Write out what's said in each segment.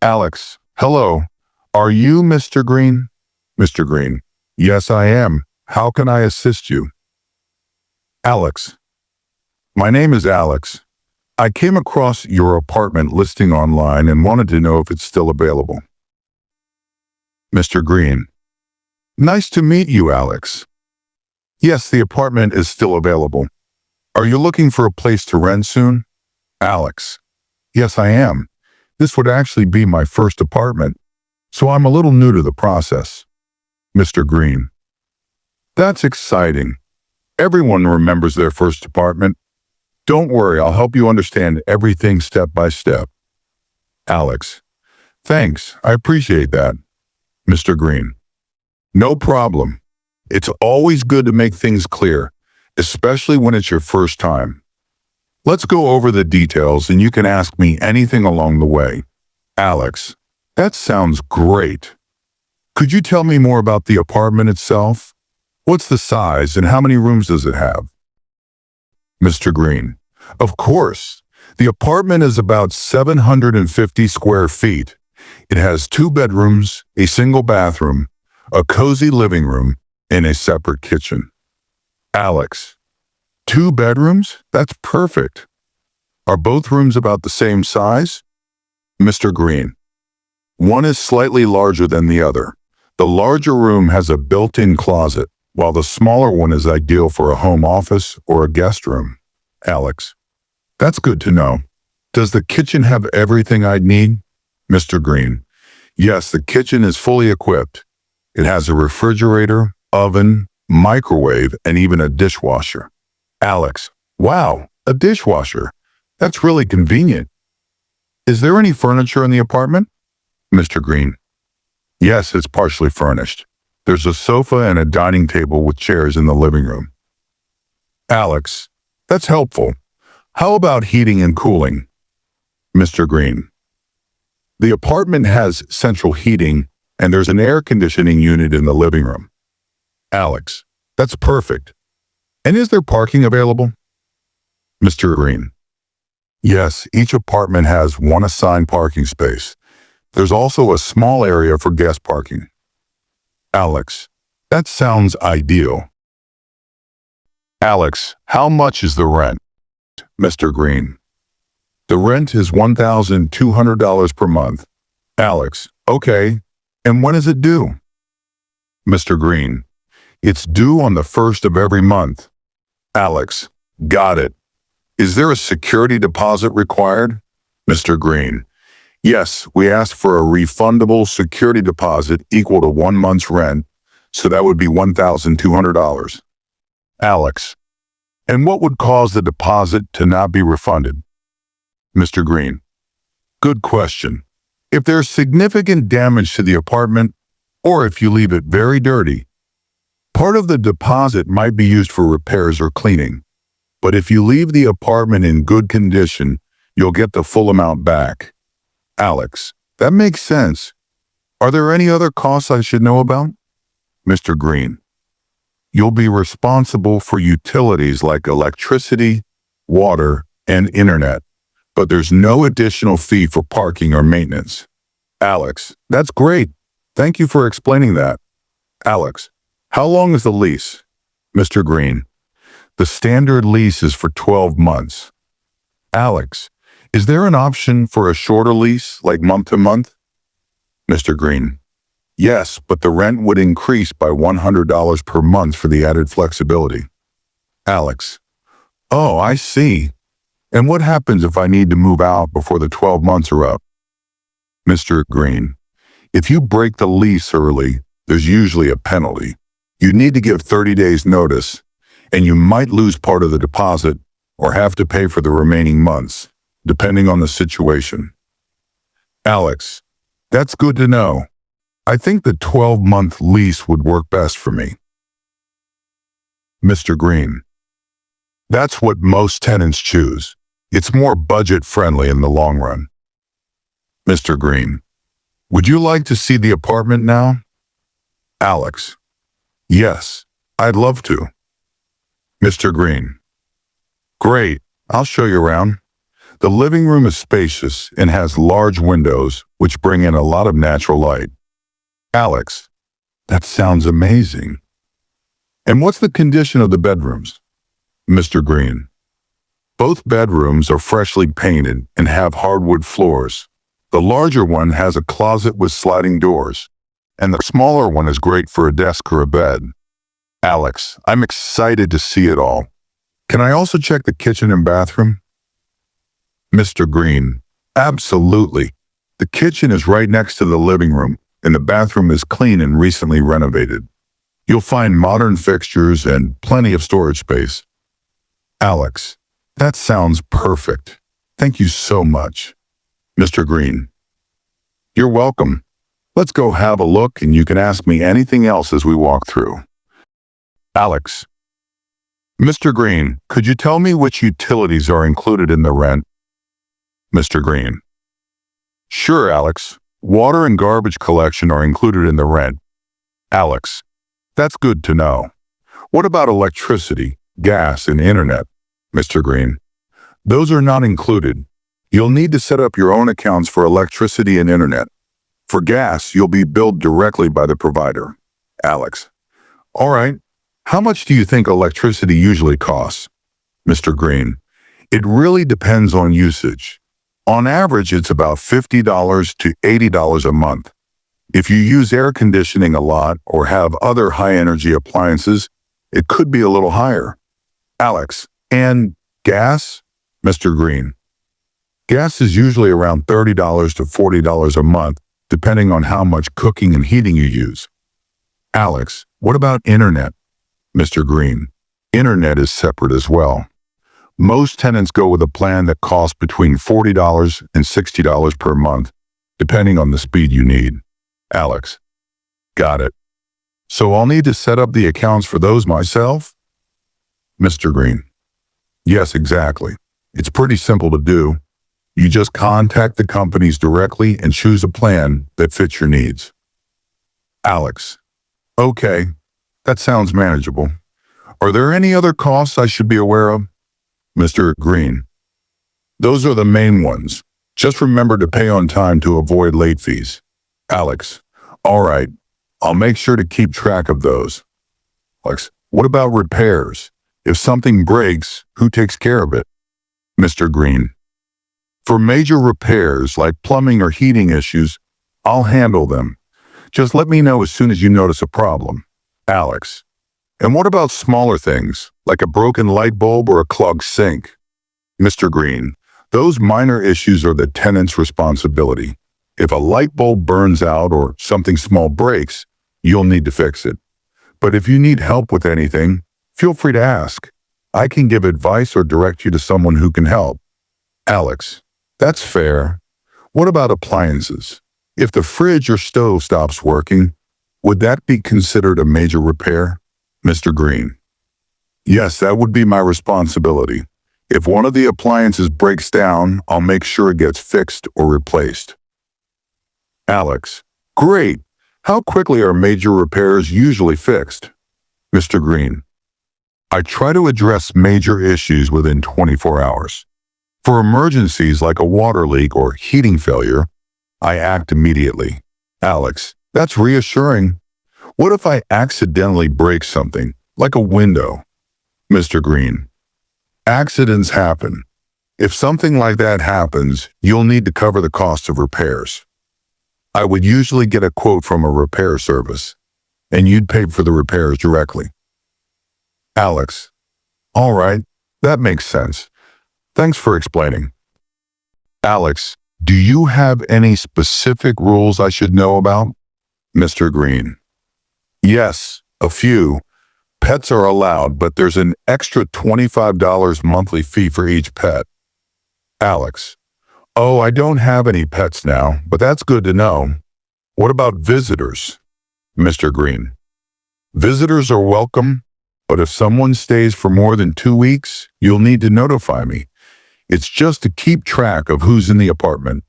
Alex, hello. Are you Mr. Green? Mr. Green, yes, I am. How can I assist you? Alex, my name is Alex. I came across your apartment listing online and wanted to know if it's still available. Mr. Green, nice to meet you, Alex. Yes, the apartment is still available. Are you looking for a place to rent soon? Alex, yes, I am. This would actually be my first apartment, so I'm a little new to the process. Mr. Green, that's exciting. Everyone remembers their first apartment. Don't worry, I'll help you understand everything step by step. Alex, thanks, I appreciate that. Mr. Green, no problem. It's always good to make things clear, especially when it's your first time. Let's go over the details and you can ask me anything along the way. Alex, that sounds great. Could you tell me more about the apartment itself? What's the size and how many rooms does it have? Mr. Green, of course. The apartment is about 750 square feet. It has 2 bedrooms, a single bathroom, a cozy living room, and a separate kitchen. Alex, 2 bedrooms? That's perfect. Are both rooms about the same size? Mr. Green, one is slightly larger than the other. The larger room has a built-in closet, while the smaller one is ideal for a home office or a guest room. Alex, that's good to know. Does the kitchen have everything I'd need? Mr. Green, yes, the kitchen is fully equipped. It has a refrigerator, oven, microwave, and even a dishwasher. Alex, wow, a dishwasher. That's really convenient. Is there any furniture in the apartment? Mr. Green, yes, it's partially furnished. There's a sofa and a dining table with chairs in the living room. Alex, that's helpful. How about heating and cooling? Mr. Green, the apartment has central heating and there's an air conditioning unit in the living room. Alex, that's perfect. And is there parking available? Mr. Green, yes, each apartment has one assigned parking space. There's also a small area for guest parking. Alex, that sounds ideal. Alex, how much is the rent? Mr. Green, the rent is $1,200 per month. Alex, okay. And when is it due? Mr. Green, it's due on the 1st of every month. Alex, got it. Is there a security deposit required? Mr. Green, yes, we asked for a refundable security deposit equal to 1 month's rent, so that would be $1,200. Alex, and what would cause the deposit to not be refunded? Mr. Green, good question. If there's significant damage to the apartment, or if you leave it very dirty, part of the deposit might be used for repairs or cleaning. But if you leave the apartment in good condition, you'll get the full amount back. Alex, that makes sense. Are there any other costs I should know about? Mr. Green, you'll be responsible for utilities like electricity, water, and internet, but there's no additional fee for parking or maintenance. Alex, that's great. Thank you for explaining that. Alex, how long is the lease? Mr. Green, the standard lease is for 12 months. Alex, is there an option for a shorter lease, like month to month? Mr. Green, yes, but the rent would increase by $100 per month for the added flexibility. Alex, oh, I see. And what happens if I need to move out before the 12 months are up? Mr. Green, if you break the lease early, there's usually a penalty. You need to give 30 days notice, and you might lose part of the deposit or have to pay for the remaining months, depending on the situation. Alex, that's good to know. I think the 12-month lease would work best for me. Mr. Green, that's what most tenants choose. It's more budget-friendly in the long run. Mr. Green, would you like to see the apartment now? Alex, yes, I'd love to. Mr. Green, great, I'll show you around. The living room is spacious and has large windows, which bring in a lot of natural light. Alex, that sounds amazing. And what's the condition of the bedrooms? Mr. Green, both bedrooms are freshly painted and have hardwood floors. The larger one has a closet with sliding doors, and the smaller one is great for a desk or a bed. Alex, I'm excited to see it all. Can I also check the kitchen and bathroom? Mr. Green, absolutely. The kitchen is right next to the living room, and the bathroom is clean and recently renovated. You'll find modern fixtures and plenty of storage space. Alex, that sounds perfect. Thank you so much. Mr. Green, you're welcome. Let's go have a look and you can ask me anything else as we walk through. Alex, Mr. Green, could you tell me which utilities are included in the rent? Mr. Green, sure, Alex. Water and garbage collection are included in the rent. Alex, that's good to know. What about electricity, gas, and internet? Mr. Green, those are not included. You'll need to set up your own accounts for electricity and internet. For gas, you'll be billed directly by the provider. Alex, all right. How much do you think electricity usually costs? Mr. Green, it really depends on usage. On average, it's about $50 to $80 a month. If you use air conditioning a lot or have other high-energy appliances, it could be a little higher. Alex, and gas? Mr. Green, gas is usually around $30 to $40 a month, depending on how much cooking and heating you use. Alex, what about internet? Mr. Green, internet is separate as well. Most tenants go with a plan that costs between $40 and $60 per month, depending on the speed you need. Alex, got it. So I'll need to set up the accounts for those myself? Mr. Green, yes, exactly. It's pretty simple to do. You just contact the companies directly and choose a plan that fits your needs. Alex, okay, that sounds manageable. Are there any other costs I should be aware of? Mr. Green, those are the main ones. Just remember to pay on time to avoid late fees. Alex, all right, I'll make sure to keep track of those. Alex, what about repairs? If something breaks, who takes care of it? Mr. Green, for major repairs like plumbing or heating issues, I'll handle them. Just let me know as soon as you notice a problem. Alex, and what about smaller things, like a broken light bulb or a clogged sink? Mr. Green, those minor issues are the tenant's responsibility. If a light bulb burns out or something small breaks, you'll need to fix it. But if you need help with anything, feel free to ask. I can give advice or direct you to someone who can help. Alex, that's fair. What about appliances? If the fridge or stove stops working, would that be considered a major repair? Mr. Green, yes, that would be my responsibility. If one of the appliances breaks down, I'll make sure it gets fixed or replaced. Alex, great. How quickly are major repairs usually fixed? Mr. Green, I try to address major issues within 24 hours. For emergencies like a water leak or heating failure, I act immediately. Alex, that's reassuring. What if I accidentally break something, like a window? Mr. Green, accidents happen. If something like that happens, you'll need to cover the cost of repairs. I would usually get a quote from a repair service, and you'd pay for the repairs directly. Alex, all right, that makes sense. Thanks for explaining. Alex, do you have any specific rules I should know about? Mr. Green, yes, a few. Pets are allowed, but there's an extra $25 monthly fee for each pet. Alex, oh, I don't have any pets now, but that's good to know. What about visitors? Mr. Green, visitors are welcome, but if someone stays for more than 2 weeks, you'll need to notify me. It's just to keep track of who's in the apartment.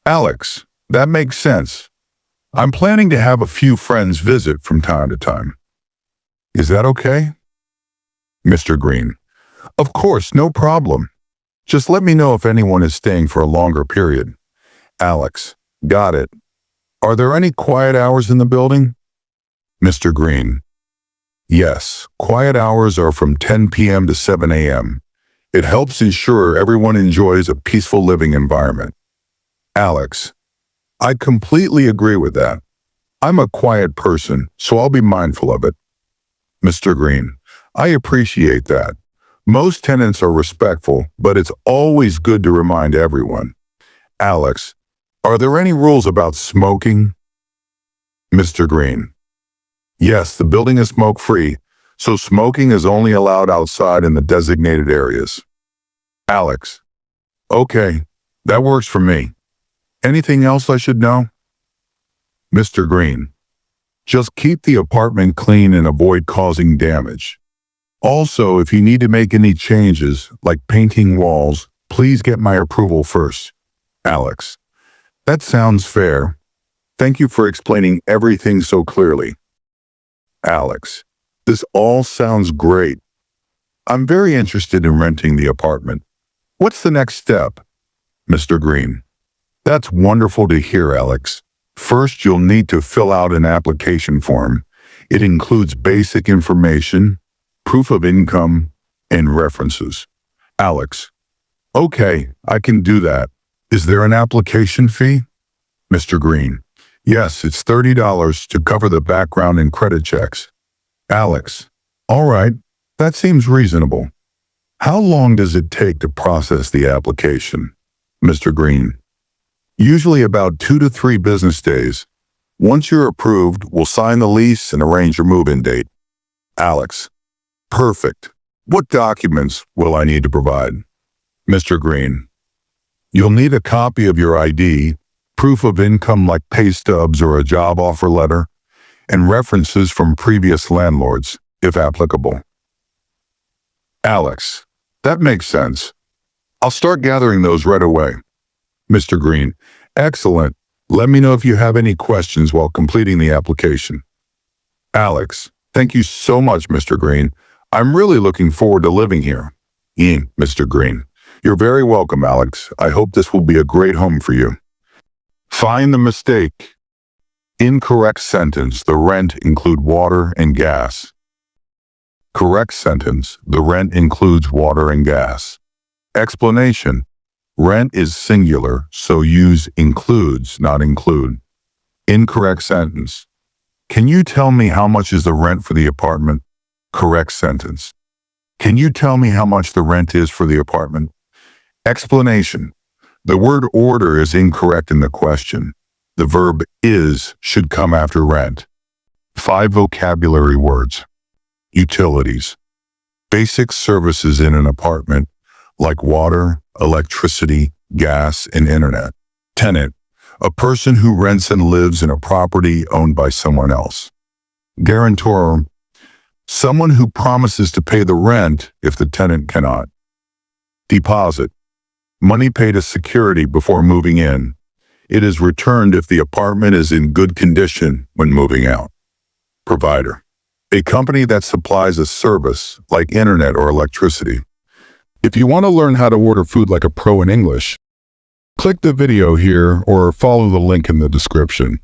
Alex, that makes sense. I'm planning to have a few friends visit from time to time. Is that okay? Mr. Green, of course, no problem. Just let me know if anyone is staying for a longer period. Alex, got it. Are there any quiet hours in the building? Mr. Green, yes, quiet hours are from 10 p.m. to 7 a.m. It helps ensure everyone enjoys a peaceful living environment. Alex, I completely agree with that. I'm a quiet person, so I'll be mindful of it. Mr. Green, I appreciate that. Most tenants are respectful, but it's always good to remind everyone. Alex, are there any rules about smoking? Mr. Green, yes, the building is smoke-free, so smoking is only allowed outside in the designated areas. Alex, okay, that works for me. Anything else I should know? Mr. Green, just keep the apartment clean and avoid causing damage. Also, if you need to make any changes, like painting walls, please get my approval first. Alex, that sounds fair. Thank you for explaining everything so clearly. Alex, this all sounds great. I'm very interested in renting the apartment. What's the next step? Mr. Green, that's wonderful to hear, Alex. First, you'll need to fill out an application form. It includes basic information, proof of income, and references. Alex, okay, I can do that. Is there an application fee? Mr. Green, yes, it's $30 to cover the background and credit checks. Alex, all right, that seems reasonable. How long does it take to process the application? Mr. Green, usually about 2 to 3 business days. Once you're approved, we'll sign the lease and arrange your move-in date. Alex, perfect. What documents will I need to provide? Mr. Green, you'll need a copy of your ID, proof of income like pay stubs or a job offer letter, and references from previous landlords, if applicable. Alex, that makes sense. I'll start gathering those right away. Mr. Green, excellent. Let me know if you have any questions while completing the application. Alex, thank you so much, Mr. Green. I'm really looking forward to living here. Mr. Green, you're very welcome, Alex. I hope this will be a great home for you. Find the mistake. Incorrect sentence. The rent include water and gas. Correct sentence. The rent includes water and gas. Explanation. Rent is singular, so use includes, not include. Incorrect sentence. Can you tell me how much is the rent for the apartment? Correct sentence. Can you tell me how much the rent is for the apartment? Explanation. The word order is incorrect in the question. The verb is should come after rent. 5 vocabulary words. Utilities. Basic services in an apartment, like water, electricity, gas, and internet. Tenant. A person who rents and lives in a property owned by someone else. Guarantor. Someone who promises to pay the rent if the tenant cannot. Deposit. Money paid as security before moving in. It is returned if the apartment is in good condition when moving out. Provider. A company that supplies a service like internet or electricity. If you want to learn how to order food like a pro in English, click the video here or follow the link in the description.